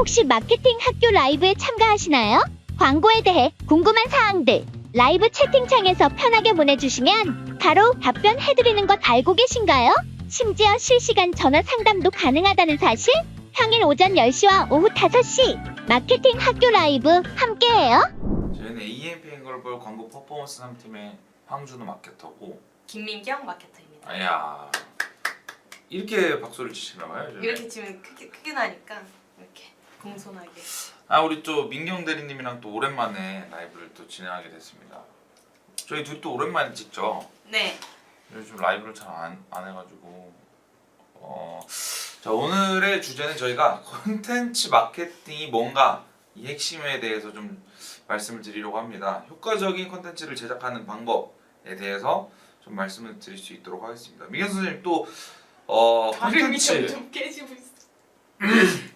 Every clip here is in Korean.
혹시 마케팅 학교 라이브에 참가하시나요? 광고에 대해 궁금한 사항들 라이브 채팅창에서 편하게 보내주시면 바로 답변해드리는 것 알고 계신가요? 심지어 실시간 전화 상담도 가능하다는 사실? 평일 오전 10시와 오후 5시 마케팅 학교 라이브 함께해요. 저희는 AMP 앵글볼 광고 퍼포먼스 3팀의 황준호 마케터고 김민경 마케터입니다. 아야 이렇게 박수를 치시나봐요. 이렇게 치면 크게 나니까 이렇게 공손하게. 우리 또 민경 대리님이랑 또 오랜만에 라이브를 또 진행하게 됐습니다. 저희 둘이 또 오랜만에 찍죠. 네. 요즘 라이브를 잘 안 해가지고 자, 오늘의 주제는 저희가 콘텐츠 마케팅이 뭔가 이 핵심에 대해서 좀 말씀을 드리려고 합니다. 효과적인 콘텐츠를 제작하는 방법에 대해서 좀 말씀을 드릴 수 있도록 하겠습니다. 민경 선생님 또 발음이 콘텐츠 점점 깨지고 있어.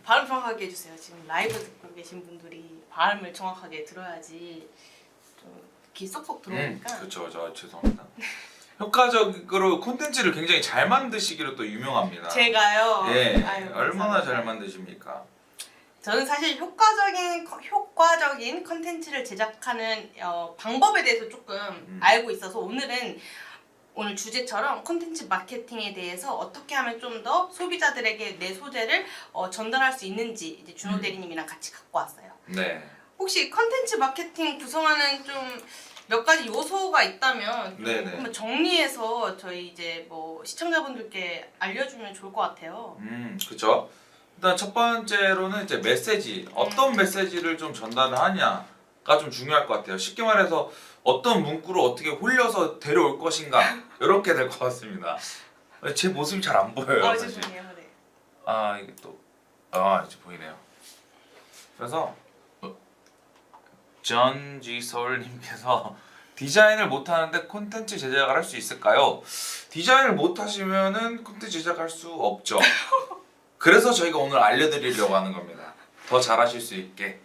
발음 정확하게 해주세요. 지금 라이브 듣고 계신 분들이 발음을 정확하게 들어야지 좀 귀 쏙쏙 들어오니까. 그렇죠. 저 죄송합니다. 효과적으로 콘텐츠를 굉장히 잘 만드시기로 또 유명합니다. 제가요. 예, 아유, 얼마나 감사합니다. 잘 만드십니까? 저는 사실 효과적인 컨텐츠를 제작하는 방법에 대해서 조금 알고 있어서 오늘 주제처럼 콘텐츠 마케팅에 대해서 어떻게 하면 좀 더 소비자들에게 내 소재를 전달할 수 있는지 이제 준호 대리님이랑 같이 갖고 왔어요. 네. 혹시 컨텐츠 마케팅 구성하는 좀 몇 가지 요소가 있다면 좀 네네. 한번 정리해서 저희 이제 뭐 시청자분들께 알려주면 좋을 것 같아요. 그렇죠. 일단 첫 번째로는 이제 메시지, 어떤 메시지를 좀 전달을 하냐가 좀 중요할 것 같아요. 쉽게 말해서 어떤 문구로 어떻게 홀려서 데려올 것인가 이렇게 될 것 같습니다. 제 모습이 잘 안 보여요. 사실. 죄송해요. 네. 이게 또 이제 보이네요. 그래서 전지솔님께서 디자인을 못하는데 콘텐츠 제작을 할 수 있을까요? 디자인을 못하시면은 콘텐츠 제작할 수 없죠. 그래서 저희가 오늘 알려드리려고 하는 겁니다. 더 잘하실 수 있게.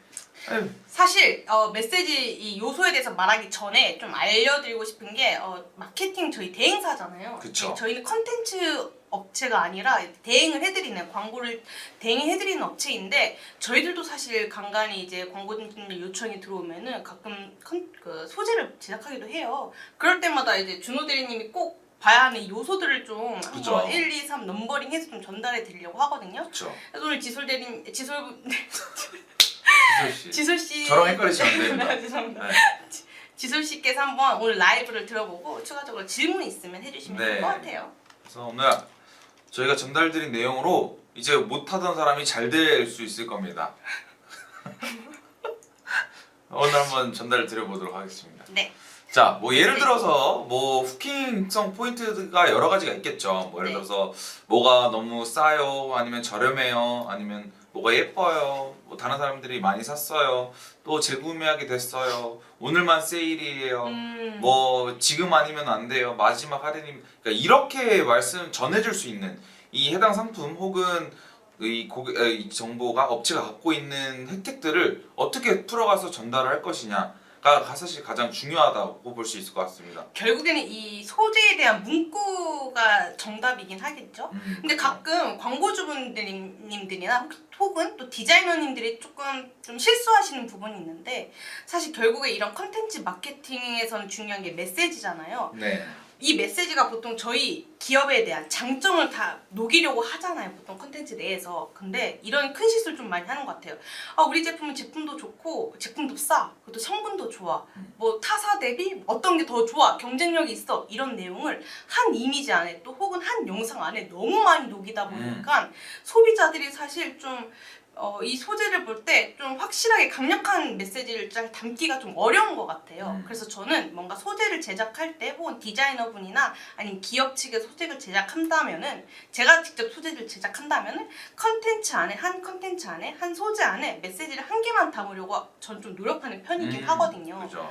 사실 메시지 이 요소에 대해서 말하기 전에 좀 알려드리고 싶은 게 마케팅 저희 대행사잖아요. 그쵸. 저희는 컨텐츠 업체가 아니라 대행을 해드리는 광고를 대행해드리는 업체인데 저희들도 사실 간간히 이제 광고주님들 요청이 들어오면은 가끔 그 소재를 제작하기도 해요. 그럴 때마다 이제 준호 대리님이 꼭 봐야 하는 요소들을 좀 그쵸. 한번 1, 2, 3 넘버링해서 좀 전달해 드리려고 하거든요. 그렇죠. 그래서 오늘 지솔 씨 저랑 헷갈리시면 안 됩니다. 죄송합니다. 네. 지솔 씨께서 한번 오늘 라이브를 들어보고 추가적으로 질문 있으면 해주시면 네. 좋을 것 같아요. 그래서 오늘 저희가 전달드린 내용으로 이제 못하던 사람이 잘 될 수 있을 겁니다. 오늘 한번 전달 드려보도록 하겠습니다. 네. 자, 뭐 예를 들어서 뭐 후킹성 포인트가 여러 가지가 있겠죠. 뭐 예를 네. 들어서 뭐가 너무 싸요, 아니면 저렴해요, 아니면 뭐가 예뻐요, 뭐 다른 사람들이 많이 샀어요, 또 재구매하게 됐어요, 오늘만 세일이에요, 뭐 지금 아니면 안 돼요, 마지막 할인이. 그러니까 이렇게 말씀 전해줄 수 있는 이 해당 상품 혹은 이 정보가 업체가 갖고 있는 혜택들을 어떻게 풀어가서 전달을 할 것이냐가 사실 가장 중요하다고 볼 수 있을 것 같습니다. 결국에는 이 소재에 대한 문구가 정답이긴 하겠죠. 근데 가끔 광고주분들님들이나 혹은 또 디자이너님들이 조금 좀 실수하시는 부분이 있는데 사실 결국에 이런 컨텐츠 마케팅에서는 중요한 게 메시지잖아요. 네. 이 메시지가 보통 저희 기업에 대한 장점을 다 녹이려고 하잖아요. 보통 컨텐츠 내에서. 근데 이런 큰 실수를 좀 많이 하는 것 같아요. 우리 제품은 제품도 좋고 제품도 싸. 그것도 성분도 좋아. 뭐 타사 대비 어떤 게 더 좋아. 경쟁력이 있어. 이런 내용을 한 이미지 안에 또 혹은 한 영상 안에 너무 많이 녹이다 보니까 소비자들이 사실 좀 이 소재를 볼 때 좀 확실하게 강력한 메시지를 잘 담기가 좀 어려운 것 같아요. 그래서 저는 뭔가 소재를 제작할 때 혹은 디자이너분이나 아니면 기업 측의 소재를 제작한다면은 제가 직접 소재를 제작한다면은 컨텐츠 안에 한 소재 안에 메시지를 한 개만 담으려고 전 좀 노력하는 편이긴 하거든요. 그렇죠.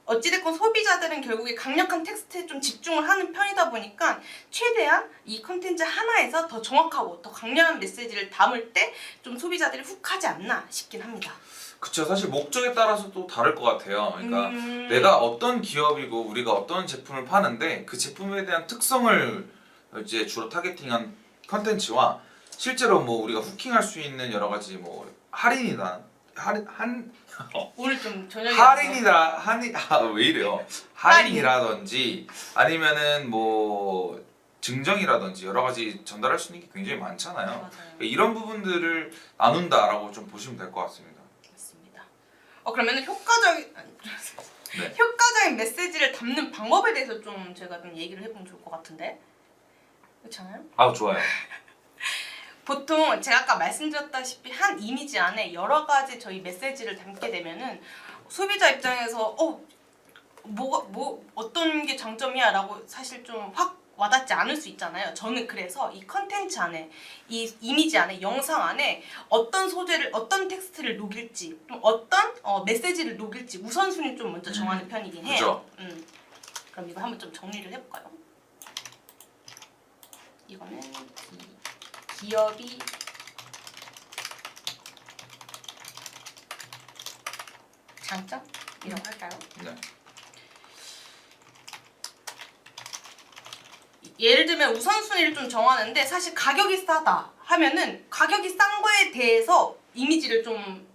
어찌됐건 소비자들은 결국에 강력한 텍스트에 좀 집중을 하는 편이다 보니까 최대한 이 컨텐츠 하나에서 더 정확하고 더 강력한 메시지를 담을 때 좀 소비자들이 훅 하지 않나 싶긴 합니다. 그쵸. 사실 목적에 따라서 또 다를 것 같아요. 그러니까 내가 어떤 기업이고 우리가 어떤 제품을 파는데 그 제품에 대한 특성을 이제 주로 타겟팅한 컨텐츠와 실제로 뭐 우리가 후킹할 수 있는 여러 가지 뭐 할인이다. 한 오늘 좀 저녁에 할인이다. 왜 이래요? 할인이라든지 아니면은 뭐 증정이라든지 여러 가지 전달할 수 있는 게 굉장히 많잖아요. 맞아요. 그러니까 이런 부분들을 나눈다라고 좀 보시면 될 것 같습니다. 맞습니다. 그러면은 효과적인 네. 효과적인 메시지를 담는 방법에 대해서 좀 제가 좀 얘기를 해보면 좋을 것 같은데 그렇잖아요? 아 좋아요. 보통 제가 아까 말씀드렸다시피 한 이미지 안에 여러 가지 저희 메시지를 담게 되면은 소비자 입장에서 어떤 게 장점이야라고 사실 좀 확 와닿지 않을 수 있잖아요. 저는 그래서 이 컨텐츠 안에 이 이미지 안에 영상 안에 어떤 소재를 어떤 텍스트를 녹일지 좀 어떤 메시지를 녹일지 우선순위 좀 먼저 정하는 편이긴 해요. 그럼 이거 한번 좀 정리를 해볼까요? 이거는 기업이 장점이라고 할까요? 네. 예를 들면 우선순위를 좀 정하는데 사실 가격이 싸다 하면은 가격이 싼 거에 대해서 이미지를 좀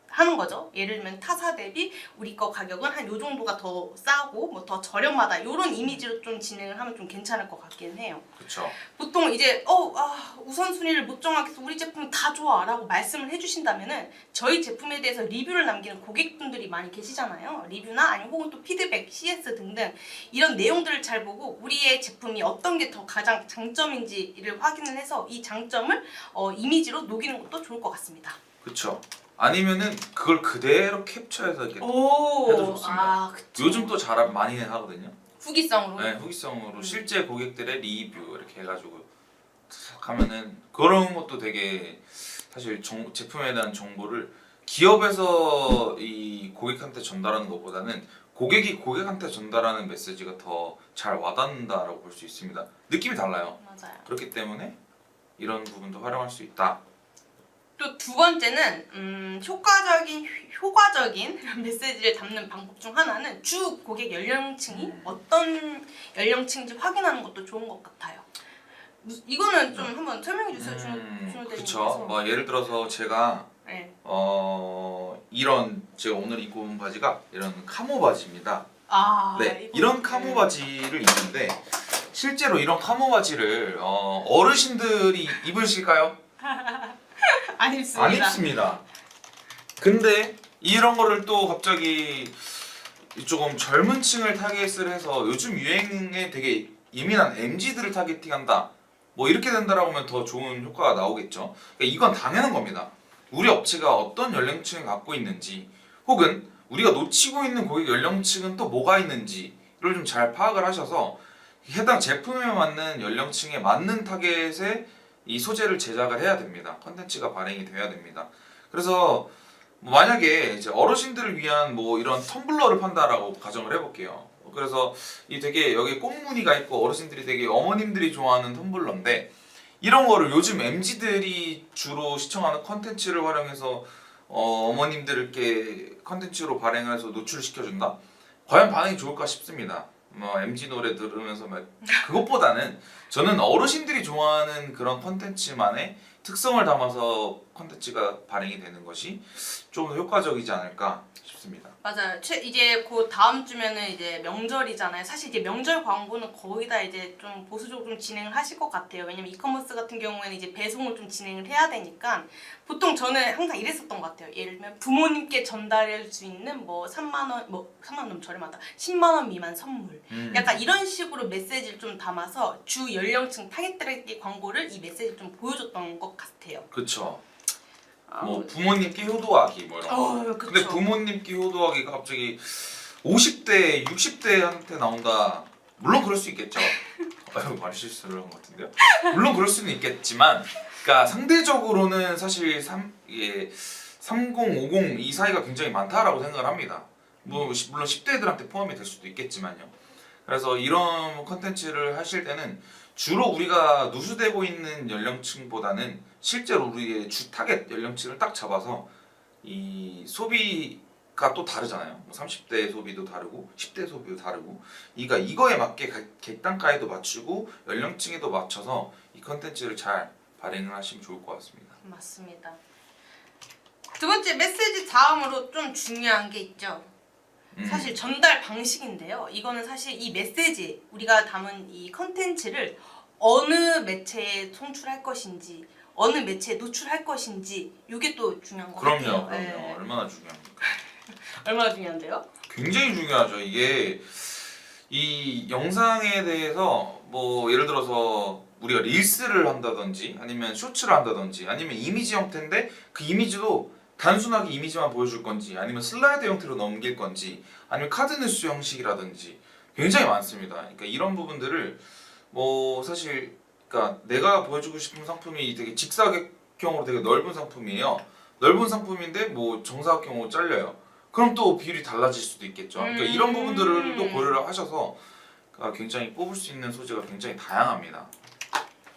하는 거죠. 예를 들면 타사 대비 우리 거 가격은 한 요 정도가 더 싸고 뭐 더 저렴하다 이런 이미지로 좀 진행을 하면 좀 괜찮을 것 같긴 해요. 그렇죠. 보통 이제 우선순위를 못 정하겠어 우리 제품은 다 좋아 라고 말씀을 해주신다면은 저희 제품에 대해서 리뷰를 남기는 고객분들이 많이 계시잖아요. 리뷰나 아니면 혹은 또 피드백, CS 등등 이런 내용들을 잘 보고 우리의 제품이 어떤 게 더 가장 장점인지를 확인을 해서 이 장점을 이미지로 녹이는 것도 좋을 것 같습니다. 그렇죠. 아니면은 그걸 그대로 캡처해서 이렇게 오, 해도 좋습니다. 그쵸. 요즘 또 잘 많이 하거든요. 후기성으로. 네, 후기성으로 실제 고객들의 리뷰 이렇게 해가지고 탁 하면은 그런 것도 되게 사실 제품에 대한 정보를 기업에서 이 고객한테 전달하는 것보다는 고객이 고객한테 전달하는 메시지가 더 잘 와닿는다라고 볼 수 있습니다. 느낌이 달라요. 맞아요. 그렇기 때문에 이런 부분도 활용할 수 있다. 또 두 번째는 효과적인 메시지를 담는 방법 중 하나는 주 고객 연령층이 어떤 연령층인지 확인하는 것도 좋은 것 같아요. 이거는 좀 한번 설명해 주세요, 준호 그렇죠. 대리님께서. 뭐 예를 들어서 제가 네. 이런 제가 오늘 입고 온 바지가 이런 카모 바지입니다. 네, 이거- 이런 카모 바지를 입는데 실제로 이런 카모 바지를 어르신들이 입으실까요? 안 입습니다. 안 입습니다. 근데 이런 거를 또 갑자기 조금 젊은 층을 타겟을 해서 요즘 유행에 되게 예민한 MZ들을 타겟팅한다. 뭐 이렇게 된다라고 하면 더 좋은 효과가 나오겠죠. 그러니까 이건 당연한 겁니다. 우리 업체가 어떤 연령층을 갖고 있는지 혹은 우리가 놓치고 있는 고객 연령층은 또 뭐가 있는지를 좀 잘 파악을 하셔서 해당 제품에 맞는 연령층에 맞는 타겟의 이 소재를 제작을 해야 됩니다. 컨텐츠가 발행이 돼야 됩니다. 그래서 만약에 이제 어르신들을 위한 뭐 이런 텀블러를 판다라고 가정을 해볼게요. 그래서 이 되게 여기 꽃무늬가 있고 어르신들이 되게 어머님들이 좋아하는 텀블러인데 이런 거를 요즘 MZ들이 주로 시청하는 컨텐츠를 활용해서 어머님들께 컨텐츠로 발행을 해서 노출시켜준다? 과연 반응이 좋을까 싶습니다. 뭐 MZ 노래 들으면서 막 그것보다는 저는 어르신들이 좋아하는 그런 컨텐츠만의 특성을 담아서 컨텐츠가 발행이 되는 것이 좀 더 효과적이지 않을까 싶습니다. 맞아요. 이제 곧 다음 주면은 이제 명절이잖아요. 사실 이제 명절 광고는 거의 다 이제 좀 보수적으로 좀 진행을 하실 것 같아요. 왜냐면 이커머스 같은 경우에는 이제 배송을 좀 진행을 해야 되니까 보통 저는 항상 이랬었던 것 같아요. 예를 들면 부모님께 전달할 수 있는 뭐 3만 원, 뭐 3만 원 너무 저렴하다. 10만 원 미만 선물. 약간 이런 식으로 메시지를 좀 담아서 주 연령층 타겟들에게 광고를 이 메시지를 좀 보여줬던 것 같아요. 그렇죠. 뭐 부모님께 효도하기 뭐 이런 거. 그쵸. 근데 부모님께 효도하기가 갑자기 50대, 60대한테 나온다. 물론 그럴 수 있겠죠. 말 실수를 한 것 같은데요. 물론 그럴 수는 있겠지만, 그러니까 상대적으로는 사실 30, 50 이 사이가 굉장히 많다라고 생각을 합니다. 뭐 물론 10대들한테 포함이 될 수도 있겠지만요. 그래서 이런 컨텐츠를 하실 때는 주로 우리가 누수되고 있는 연령층보다는 실제로 우리의 주 타겟 연령층을 딱 잡아서 이 소비가 또 다르잖아요. 뭐 30대 소비도 다르고 10대 소비도 다르고 이거에 맞게 객단가에도 맞추고 연령층에도 맞춰서 이 컨텐츠를 잘 발행을 하시면 좋을 것 같습니다. 맞습니다. 두 번째 메시지 다음으로 좀 중요한 게 있죠. 사실 전달 방식인데요. 이거는 사실 이 메시지 우리가 담은 이 컨텐츠를 어느 매체에 송출할 것인지 어느 매체에 노출할 것인지 이게 또 중요한 것 그럼요, 같아요. 그럼요. 예. 얼마나 중요합니까? 얼마나 중요한데요? 굉장히 중요하죠. 이게 이 영상에 대해서 뭐 예를 들어서 우리가 릴스를 한다든지 아니면 쇼츠를 한다든지 아니면 이미지 형태인데 그 이미지도 단순하게 이미지만 보여줄 건지 아니면 슬라이드 형태로 넘길 건지 아니면 카드 뉴스 형식이라든지 굉장히 많습니다. 그러니까 이런 부분들을 뭐 사실 그러니까 내가 보여주고 싶은 상품이 되게 직사각형으로 되게 넓은 상품이에요. 넓은 상품인데 뭐 정사각형으로 잘려요. 그럼 또 비율이 달라질 수도 있겠죠. 그러니까 이런 부분들을 또 고려를 하셔서 그러니까 굉장히 뽑을 수 있는 소재가 굉장히 다양합니다.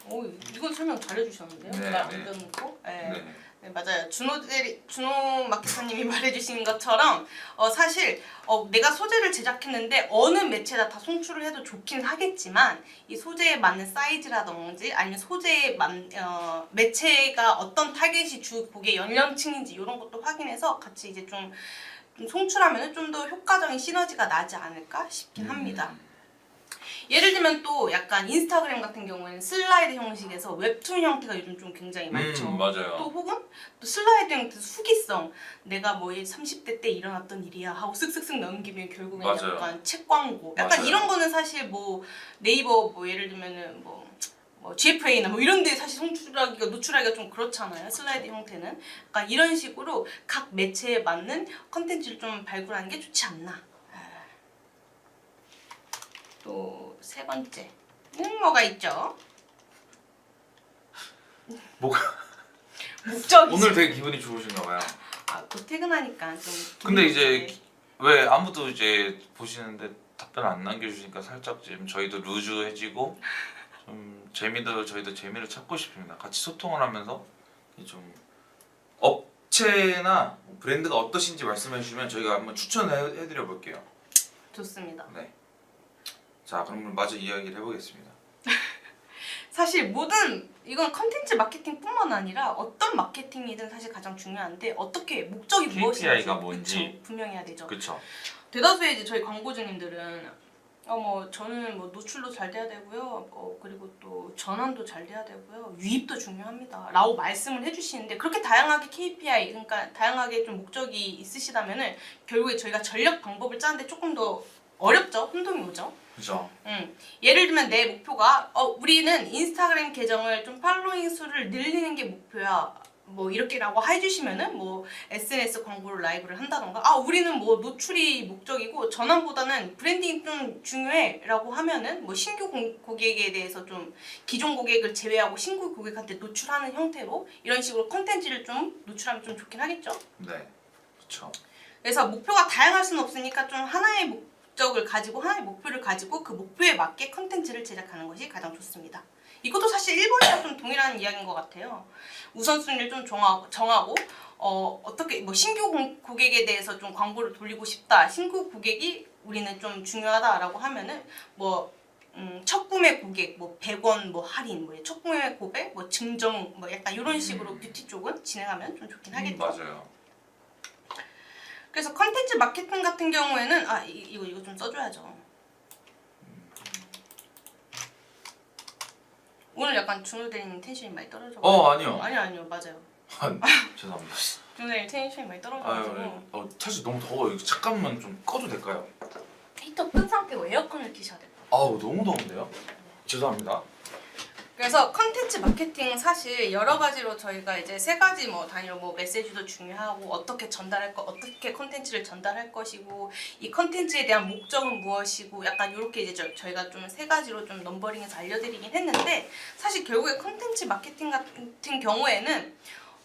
오, 이건 설명 잘해주셨는데요. 네, 제가 네. 안 듣고. 네. 네. 네, 맞아요. 준호 마케터님이 말해주신 것처럼 사실 내가 소재를 제작했는데 어느 매체다 다 송출을 해도 좋긴 하겠지만 이 소재에 맞는 사이즈라든지 아니면 소재에 매체가 어떤 타겟이 주 고객 연령층인지 이런 것도 확인해서 같이 이제 좀 송출하면 좀 더 효과적인 시너지가 나지 않을까 싶긴 합니다. 예를 들면 또 약간 인스타그램 같은 경우에는 슬라이드 형식에서 웹툰 형태가 요즘 좀 굉장히 많죠. 맞아요. 또 혹은 또 슬라이드 형태 수기성 내가 뭐 30대 때 일어났던 일이야 하고 쓱쓱쓱 넘기면 결국엔 맞아요. 약간 책 광고 약간 맞아요. 이런 거는 사실 뭐 네이버 뭐 예를 들면은 뭐 GFA나 뭐 이런 데 사실 노출하기가 좀 그렇잖아요. 슬라이드 형태는. 약간 이런 식으로 각 매체에 맞는 컨텐츠를 좀 발굴하는 게 좋지 않나. 또 세 번째는 뭐가 있죠? 뭐가 목적이 오늘 되게 기분이 좋으신가 봐요. 곧 퇴근하니까 좀 근데 기분이 이제 좋네. 왜 아무도 이제 보시는데 답변 안 남겨주시니까 살짝 지금 저희도 루즈해지고 좀 저희도 재미를 찾고 싶습니다. 같이 소통을 하면서 좀 업체나 브랜드가 어떠신지 말씀해 주시면 저희가 한번 추천해드려 볼게요. 좋습니다. 네. 자, 그럼 마저 이야기를 해보겠습니다. 사실 모든 이건 컨텐츠 마케팅뿐만 아니라 어떤 마케팅이든 사실 가장 중요한데 어떻게 목적이 무엇인지 KPI가 뭔지. 그쵸, 분명해야 되죠. 그렇죠. 대다수의 이제 저희 광고주님들은 뭐 저는 뭐 노출도 잘 돼야 되고요. 그리고 또 전환도 잘 돼야 되고요. 유입도 중요합니다. 라고 말씀을 해주시는데 그렇게 다양하게 KPI 그러니까 다양하게 좀 목적이 있으시다면은 결국에 저희가 전략 방법을 짜는데 조금 더 어렵죠. 혼동이 오죠. 그렇죠. 예를 들면 내 목표가 우리는 인스타그램 계정을 좀 팔로잉 수를 늘리는 게 목표야. 뭐 이렇게라고 해주시면은 뭐 SNS 광고를 라이브를 한다던가 우리는 뭐 노출이 목적이고 전환보다는 브랜딩이 좀 중요해라고 하면은 뭐 신규 고객에 대해서 좀 기존 고객을 제외하고 신규 고객한테 노출하는 형태로 이런 식으로 컨텐츠를 좀 노출하면 좀 좋긴 하겠죠. 네. 그렇죠. 그래서 목표가 다양할 수는 없으니까 좀 하나의 목적을 가지고 하나의 목표를 가지고 그 목표에 맞게 컨텐츠를 제작하는 것이 가장 좋습니다. 이것도 사실 일본이랑 좀 동일한 이야기인 것 같아요. 우선순위를 좀 정하고 어떻게 뭐 신규 고객에 대해서 좀 광고를 돌리고 싶다. 신규 고객이 우리는 좀 중요하다라고 하면은 뭐 첫 구매 고객 뭐 100원 뭐 할인 뭐 첫 구매 고객 뭐 증정 뭐 약간 이런 식으로 뷰티 쪽은 진행하면 좀 좋긴 하겠죠. 맞아요. 그래서 컨텐츠 마케팅 같은 경우에는 이거 좀 써줘야죠. 오늘 약간 준호 대리님 텐션이 많이 떨어져. 아니요. 아니요 맞아요. 죄송합니다. 준호 대리님 텐션이 많이 떨어져가지고 사실 너무 더워요. 이거 잠깐만 좀 꺼도 될까요? 히터 끈 상태고 에어컨을 켜셔야 돼요. 너무 더운데요? 죄송합니다. 그래서 컨텐츠 마케팅 사실 여러 가지로 저희가 이제 세 가지 뭐 단위로 뭐 메시지도 중요하고 어떻게 전달할 거 어떻게 컨텐츠를 전달할 것이고 이 컨텐츠에 대한 목적은 무엇이고 약간 이렇게 이제 저희가 좀 세 가지로 좀 넘버링해서 알려드리긴 했는데 사실 결국에 컨텐츠 마케팅 같은 경우에는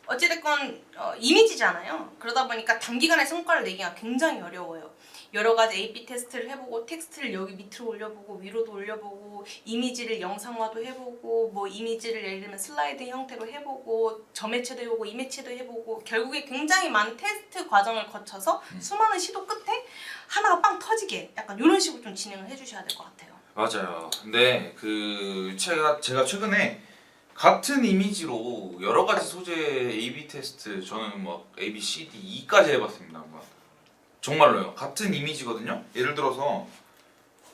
어찌됐건 이미지잖아요. 그러다 보니까 단기간에 성과를 내기가 굉장히 어려워요. 여러 가지 A/B 테스트를 해보고 텍스트를 여기 밑으로 올려보고 위로도 올려보고 이미지를 영상화도 해보고 뭐 이미지를 예를 들면 슬라이드 형태로 해보고 저매체도 해보고 이매체도 해보고 결국에 굉장히 많은 테스트 과정을 거쳐서 수많은 시도 끝에 하나가 빵 터지게 약간 이런 식으로 좀 진행을 해주셔야 될 것 같아요. 맞아요. 근데 제가 최근에 같은 이미지로 여러 가지 소재 A/B 테스트 저는 뭐 A, B, C, D, E까지 해봤습니다. 한번. 정말로요. 같은 이미지거든요. 예를 들어서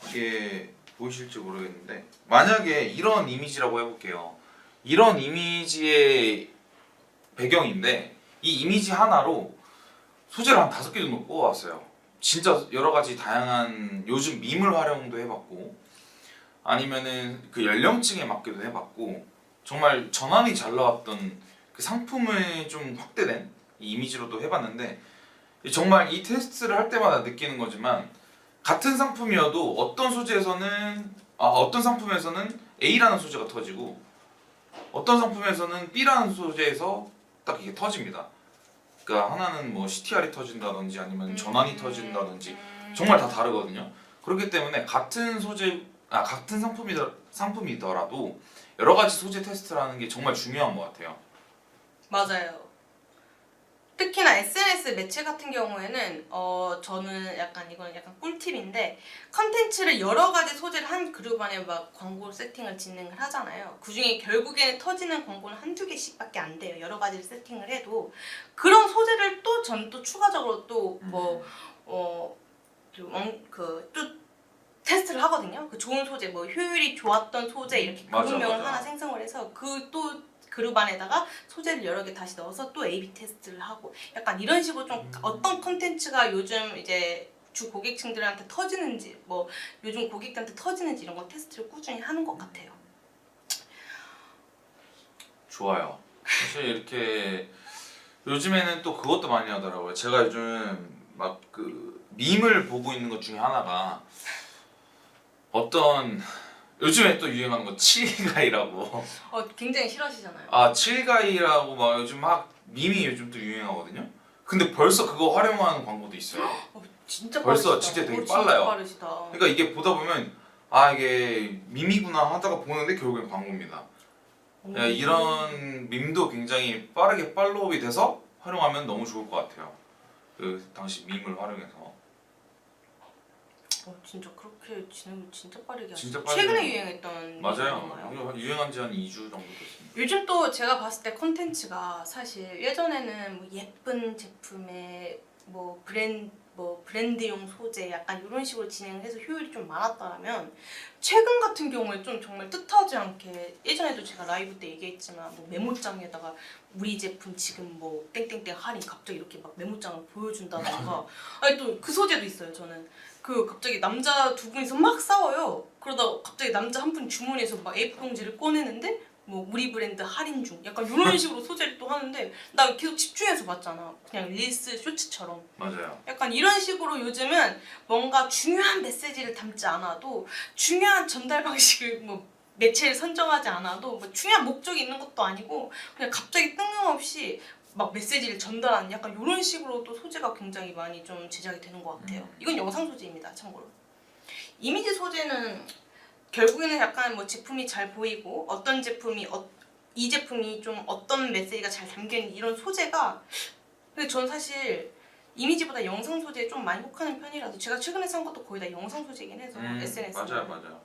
이게 보이실지 모르겠는데 만약에 이런 이미지라고 해볼게요. 이런 이미지의 배경인데 이 이미지 하나로 소재를 한 5개 정도 뽑아왔어요. 진짜 여러 가지 다양한 요즘 밈을 활용도 해봤고 아니면은 그 연령층에 맞게도 해봤고 정말 전환이 잘 나왔던 그 상품을 좀 확대된 이 이미지로도 해봤는데 정말 이 테스트를 할 때마다 느끼는 거지만 같은 상품이어도 어떤 상품에서는 A라는 소재가 터지고 어떤 상품에서는 B라는 소재에서 딱 이게 터집니다. 그러니까 하나는 뭐 CTR이 터진다든지 아니면 전환이 터진다든지 정말 다 다르거든요. 그렇기 때문에 같은 상품이더라도 여러 가지 소재 테스트라는 게 정말 중요한 것 같아요. 맞아요. 특히나 SNS 매체 같은 경우에는 저는 이건 약간 꿀팁인데 컨텐츠를 여러 가지 소재를 한 그룹 안에 막 광고 세팅을 진행을 하잖아요. 그중에 결국에는 터지는 광고는 한두 개씩밖에 안 돼요. 여러 가지를 세팅을 해도 그런 소재를 또 전 또 추가적으로 또 테스트를 하거든요. 그 좋은 소재, 뭐 효율이 좋았던 소재 이렇게 그룹명을 하나 생성을 해서 그 또 그룹 안에다가 소재를 여러 개 다시 넣어서 또 A/B 테스트를 하고 약간 이런 식으로 좀 어떤 컨텐츠가 요즘 이제 주 고객층들한테 터지는지 뭐 요즘 고객들한테 터지는지 이런 거 테스트를 꾸준히 하는 것 같아요. 좋아요. 사실 이렇게 요즘에는 또 그것도 많이 하더라고요. 제가 요즘 막 그 밈을 보고 있는 것 중에 하나가 어떤 요즘에 또 유행하는 거 칠가이라고 굉장히 싫어하시잖아요. 칠가이라고 막 요즘 막 밈이 요즘 또 유행하거든요. 근데 벌써 그거 활용하는 광고도 있어요. 진짜 벌써 빠르시다. 진짜 되게 진짜 빨라요. 빠르시다. 그러니까 이게 보다 보면 이게 밈이구나 하다가 보는데 결국엔 광고입니다. 이런 밈도 굉장히 빠르게 팔로우업이 돼서 활용하면 너무 좋을 것 같아요. 그 당시 밈을 활용해서. 진짜 그렇게 진행을 진짜 빠르게 진짜 하시죠. 빠르게 최근에 유행했던 맞아요. 건가요? 유행한 지 한 2주 정도 됐습니다. 요즘 또 제가 봤을 때 컨텐츠가 사실 예전에는 뭐 예쁜 제품에 뭐 브랜드용 소재 약간 이런 식으로 진행을 해서 효율이 좀 많았다면 최근 같은 경우에 좀 정말 뜻하지 않게 예전에도 제가 라이브 때 얘기했지만 뭐 메모장에다가 우리 제품 지금 뭐 땡땡땡 할인 갑자기 이렇게 막 메모장을 보여준다던가 아니 또 그 소재도 있어요. 저는 그 갑자기 남자 두 분이서 막 싸워요. 그러다 갑자기 남자 한 분이 주머니에서 막 A4 용지를 꺼내는데 뭐 우리 브랜드 할인 중 약간 이런 식으로 소재를 또 하는데 나 계속 집중해서 봤잖아. 그냥 릴스 쇼츠처럼. 맞아요. 약간 이런 식으로 요즘은 뭔가 중요한 메시지를 담지 않아도 중요한 전달 방식을 뭐 매체를 선정하지 않아도 뭐 중요한 목적이 있는 것도 아니고 그냥 갑자기 뜬금없이 막 메시지를 전달하는 약간 이런 식으로 또 소재가 굉장히 많이 좀 제작이 되는 것 같아요. 이건 영상 소재입니다. 참고로. 이미지 소재는 결국에는 약간 뭐 제품이 잘 보이고 어떤 제품이 이 제품이 좀 어떤 메시지가 잘 담겨있는 이런 소재가 근데 전 사실 이미지보다 영상 소재에 좀 많이 혹하는 편이라서 제가 최근에 산 것도 거의 다 영상 소재이긴 해서 SNS 맞아요.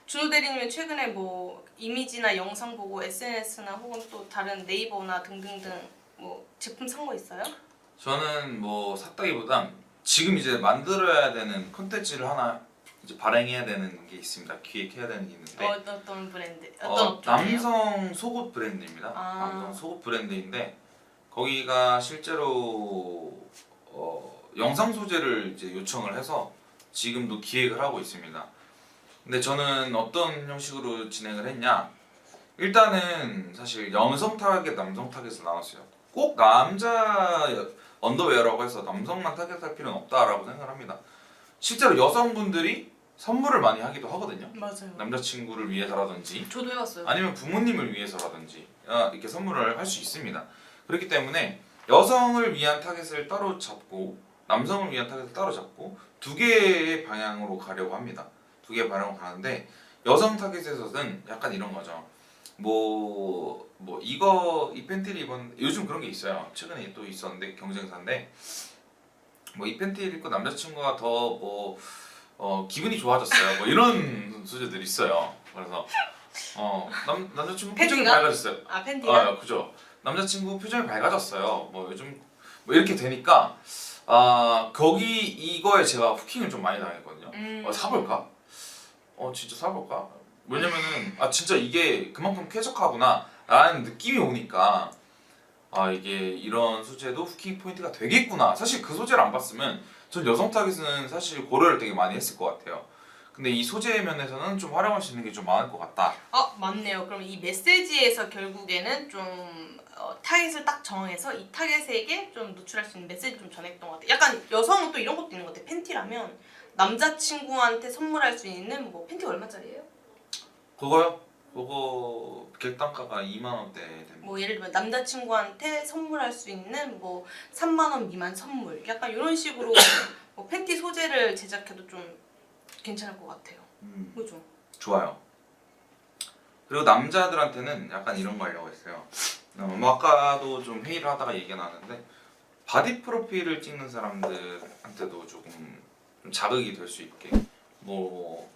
준호 대리님은 최근에 뭐 이미지나 영상 보고 SNS나 혹은 또 다른 네이버나 등등등 뭐 제품 산 거 있어요? 저는 뭐 샀다기보단 지금 이제 만들어야 되는 콘텐츠를 하나 이제 발행해야 되는 게 있습니다. 기획해야 되는 게 있는데 어떤 브랜드? 어떤 업종이에요? 남성 속옷 브랜드입니다. 남성 속옷 브랜드인데 거기가 실제로 영상 소재를 이제 요청을 해서 지금도 기획을 하고 있습니다. 근데 저는 어떤 형식으로 진행을 했냐? 일단은 사실 여성 타겟, 남성 타겟을 나눴어요. 꼭 남자 언더웨어라고 해서 남성만 타겟할 필요는 없다라고 생각을 합니다. 실제로 여성분들이 선물을 많이 하기도 하거든요. 맞아요. 남자친구를 위해서라든지 저도 해봤어요. 아니면 부모님을 위해서라든지 이렇게 선물을 할 수 있습니다. 그렇기 때문에 여성을 위한 타겟을 따로 잡고 남성을 위한 타겟을 따로 잡고 두 개의 방향으로 가려고 합니다. 두 개의 방향으로 가는데 여성 타겟에서는 약간 이런 거죠. 이 팬티를 입었는데 요즘 그런 게 있어요. 최근에 또 있었는데 경쟁사인데 뭐 이 팬티를 입고 남자친구가 더 기분이 좋아졌어요. 뭐 이런 소재들이 있어요. 그래서 남자친구 표정이 팬티가? 밝아졌어요. 아 팬티가? 그죠. 남자친구 표정이 밝아졌어요. 뭐 요즘 뭐 이렇게 되니까 거기 이거에 제가 후킹을 좀 많이 당했거든요. 사볼까? 진짜 사볼까? 왜냐면은 진짜 이게 그만큼 쾌적하구나 라는 느낌이 오니까 이게 이런 소재도 후킹 포인트가 되겠구나. 사실 그 소재를 안 봤으면 전 여성 타깃은 사실 고려를 되게 많이 했을 것 같아요. 근데 이 소재 면에서는 좀 활용할 수 있는 게 좀 많을 것 같다. 맞네요. 그럼 이 메시지에서 결국에는 좀 타겟을 딱 정해서 이 타겟에게 좀 노출할 수 있는 메시지를 좀 전했던 것 같아요. 약간 여성은 또 이런 것도 있는 것 같아요. 팬티라면 남자친구한테 선물할 수 있는 뭐 팬티가 얼마짜리예요? 그거요? 그거 객단가가 2만 원대 됩니다. 뭐 예를 들면 남자친구한테 선물할 수 있는 뭐 3만 원 미만 선물 약간 이런 식으로 뭐 팬티 소재를 제작해도 좀 괜찮을 것 같아요. 그죠? 좋아요. 그리고 남자들한테는 약간 이런 거 하려고 했어요. 뭐 아까도 좀 회의를 하다가 얘기가 나는데 바디 프로필을 찍는 사람들한테도 조금 좀 자극이 될 수 있게 뭐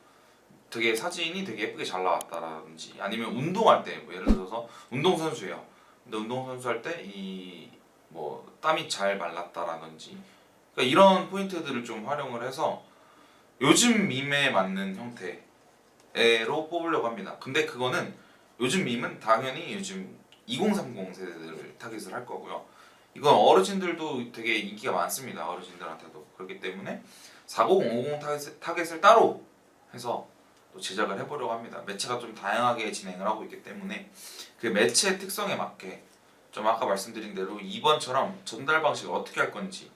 되게 사진이 되게 예쁘게 잘 나왔다라든지 아니면 운동할 때 뭐 예를 들어서 운동선수예요. 근데 운동선수 할 때 이 뭐 땀이 잘 말랐다라든지 그러니까 이런 포인트들을 좀 활용을 해서 요즘 밈에 맞는 형태로 뽑으려고 합니다. 근데 그거는 요즘 밈은 당연히 요즘 2030 세대들을 타깃을 할 거고요. 이건 어르신들도 되게 인기가 많습니다. 어르신들한테도. 그렇기 때문에 4050 타겟을 따로 해서 또 제작을 해보려고 합니다. 매체가 좀 다양하게 진행을 하고 있기 때문에 그 매체 특성에 맞게 좀 아까 말씀드린 대로 2번처럼 전달 방식을 어떻게 할 건지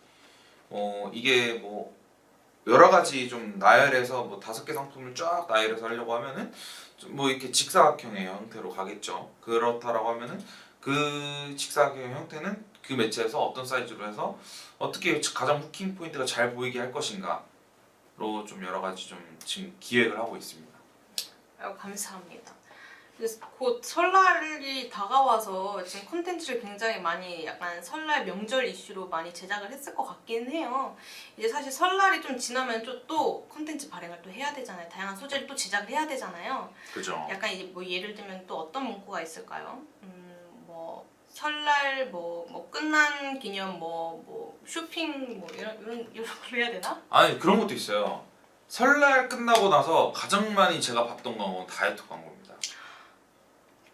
이게 뭐 여러 가지 좀 나열해서 뭐 5개 상품을 쫙 나열해서 하려고 하면은 좀 뭐 이렇게 직사각형의 형태로 가겠죠. 그렇다라고 하면은 그 직사각형 형태는 그 매체에서 어떤 사이즈로 해서 어떻게 가장 후킹 포인트가 잘 보이게 할 것인가로 좀 여러 가지 좀 지금 기획을 하고 있습니다. 감사합니다. 그래서 곧 설날이 다가와서 지금 콘텐츠를 굉장히 많이 약간 설날 명절 이슈로 많이 제작을 했을 것 같긴 해요. 이제 사실 설날이 좀 지나면 또 콘텐츠 발행을 또 해야 되잖아요. 다양한 소재를 또 제작을 해야 되잖아요. 그죠. 약간 이제 뭐 예를 들면 또 어떤 문구가 있을까요? 뭐 설날 뭐 끝난 기념 뭐 쇼핑 뭐 이런 걸로 해야 되나? 아니 그런 것도 있어요. 설날 끝나고 나서 가장 많이 제가 봤던 광고는 다이어트 광고입니다.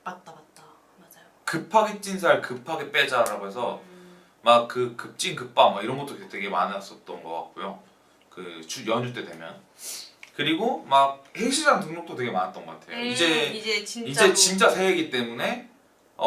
맞다 맞아요. 급하게 찐 살 급하게 빼자라고 해서 막 그 급진 급밥 막 이런 것도 되게 많았었던 것 같고요. 그 연휴 때 되면 그리고 막 헬스장 등록도 되게 많았던 것 같아요. 이제 진짜 새해이기 때문에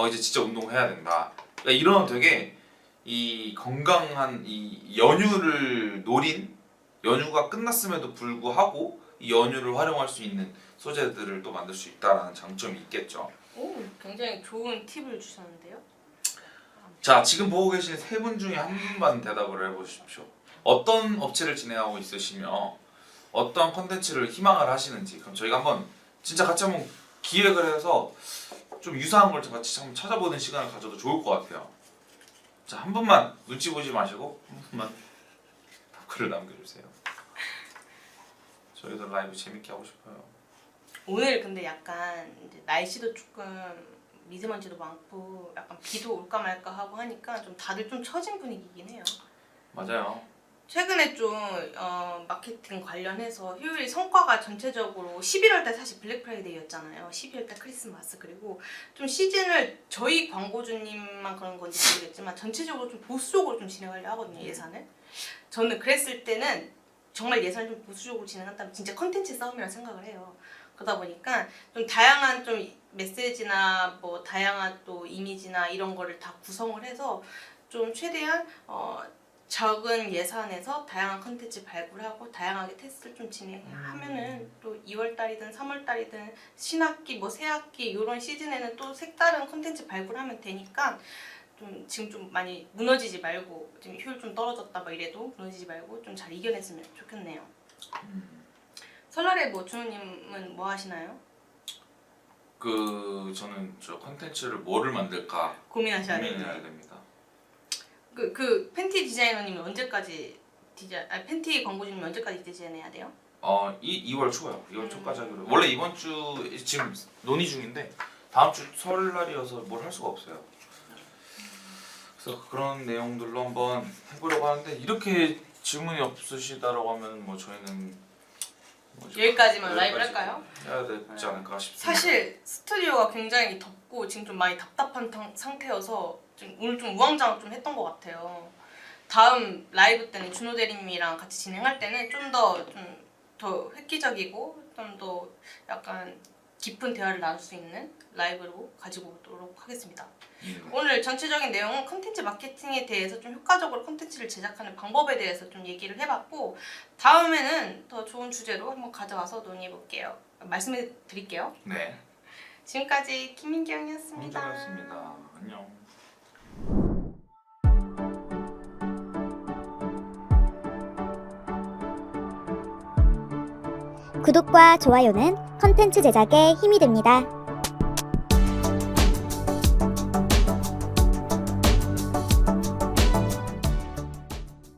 이제 진짜 운동해야 된다. 그러니까 이런 되게 이 건강한 이 연휴를 노린 연휴가 끝났음에도 불구하고 이 연휴를 활용할 수 있는 소재들을 또 만들 수 있다라는 장점이 있겠죠. 오, 굉장히 좋은 팁을 주셨는데요. 자, 지금 보고 계신 세 분 중에 한 분만 대답을 해보십시오. 어떤 업체를 진행하고 있으시며 어떤 컨텐츠를 희망을 하시는지 그럼 저희가 한번 진짜 같이 한번 기획을 해서 좀 유사한 걸 같이 한번 찾아보는 시간을 가져도 좋을 것 같아요. 자, 한 분만 눈치 보지 마시고 한 분만 댓글을 남겨주세요. 저희도 라이브 재밌게 하고 싶어요. 오늘 근데 약간 이제 날씨도 조금 미세먼지도 많고 약간 비도 올까 말까 하고 하니까 좀 다들 좀 처진 분위기긴 해요. 맞아요. 최근에 좀 마케팅 관련해서 효율이 성과가 전체적으로 11월 달 사실 블랙 프라이데이였잖아요. 12월 달 크리스마스 그리고 좀 시즌을 저희 광고주님만 그런 건지 모르겠지만 전체적으로 좀 보수적으로 좀 진행하려 하거든요. 예산을. 저는 그랬을 때는 정말 예산을 좀 보수적으로 진행한다면 진짜 컨텐츠 싸움이라 생각을 해요. 그러다 보니까 좀 다양한 좀 메시지나 뭐 다양한 또 이미지나 이런 거를 다 구성을 해서 좀 최대한 적은 예산에서 다양한 컨텐츠 발굴하고 다양하게 테스트를 좀 진행하면은 또 2월 달이든 3월 달이든 신학기 뭐 새학기 이런 시즌에는 또 색다른 컨텐츠 발굴하면 되니까 좀 지금 좀 많이 무너지지 말고 지금 효율 좀 떨어졌다 막 이래도 무너지지 말고 좀 잘 이겨냈으면 좋겠네요. 설날에 뭐 준호님은 뭐 하시나요? 저는 저 컨텐츠를 뭐를 만들까 고민하셔야 고민해야 돼요. 됩니다. 그 팬티 디자이너님은 언제까지 팬티 광고주님 언제까지 디자인해야 돼요? 이 2월 초요. 2월 초까지 하기로. 원래 이번 주 지금 논의 중인데 다음 주 설날이어서 뭘 할 수가 없어요. 그래서 그런 내용들로 한번 해보려고 하는데 이렇게 질문이 없으시다라고 하면 뭐 저희는 여기까지만 라이브 할까요? 해야 되지 않을까 싶습니다. 사실 스튜디오가 굉장히 덥고 지금 좀 많이 답답한 상태여서 좀 오늘 좀 우왕좌왕 좀 했던 것 같아요. 다음 라이브 때는 준호 대리님이랑 같이 진행할 때는 좀 더 획기적이고 좀 더 약간 깊은 대화를 나눌 수 있는 라이브로 가지고 오도록 하겠습니다. 오늘 전체적인 내용은 컨텐츠 마케팅에 대해서 좀 효과적으로 컨텐츠를 제작하는 방법에 대해서 좀 얘기를 해봤고 다음에는 더 좋은 주제로 한번 가져와서 논의해볼게요. 말씀해 드릴게요. 네. 지금까지 김민경이었습니다. 홍정이었습니다. 안녕. 구독과 좋아요는 컨텐츠 제작에 힘이 됩니다.